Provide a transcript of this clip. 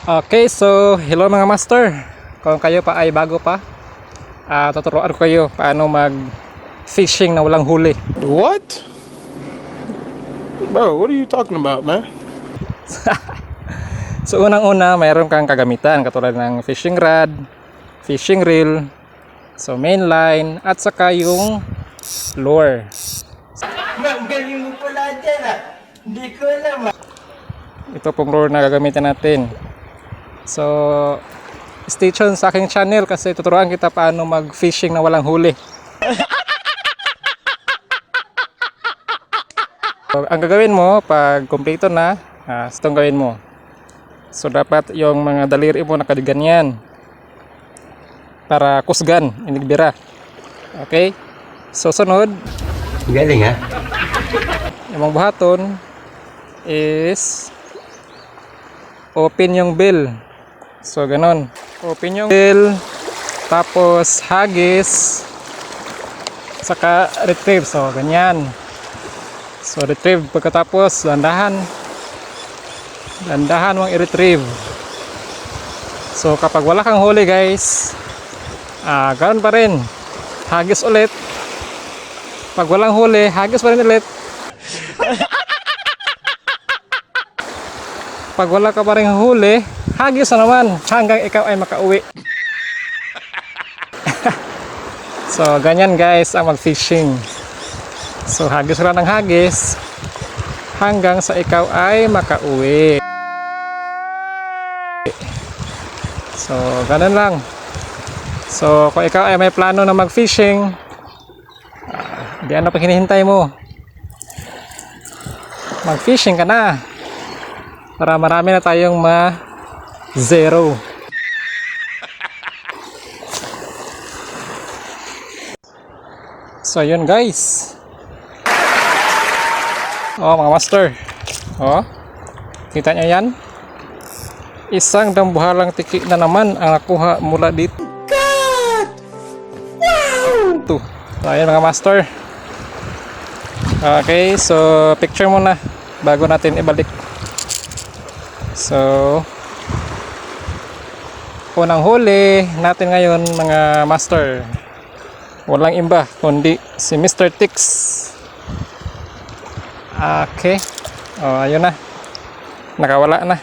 Okay, so hello mga master. Kung kayo pa ay bago pa, tuturuan ko kayo paano mag fishing na walang huli. What? Bro, what are you talking about, man? So unang-una, mayroon kang kagamitan katulad ng fishing rod, fishing reel, so main line, at saka yung lure. Ang galing mo pala dyan ah. Hindi ko alam ah. Ito pong lure na gagamitin natin. So stay tuned sa aking channel kasi tuturuan kita paano mag fishing na walang huli. So, ang gagawin mo pag kumpleto na, itong gawin mo. So dapat yung mga daliri mo nakadiganyan para kusgan, inigbira. Okay? So sunod, Galing ah. yung mga buhaton is open yung bill. So ganon, open yung bill, tapos hagis, saka retrieve. So ganyan. So retrieve pagkatapos dandahan mong i-retrieve. So kapag wala kang huli guys, ganoon pa rin, hagis ulit. Pag walang huli, hagis pa rin ulit. Pag wala ka pa rin huli, hagis na naman hanggang ikaw ay makauwi. So ganyan guys ang mag-fishing. So hagis lang ng hagis hanggang sa ikaw ay makauwi. So ganun lang. So kung ikaw ay may plano na mag-fishing, di ano pa hinihintay mo? Mag-fishing ka na para marami na tayong ma-zero. So yun guys. Oh mga master. Oh, kita nyo yan? Isang dambuhalang tiki na naman ang nakuha mula dito. God! Wow! Ito. So ayan mga master. Okay, so picture muna bago natin ibalik. So unang huli natin ngayon mga master, walang iba kundi si Mr. Tix. Okay, oh ayun na, nakawala na.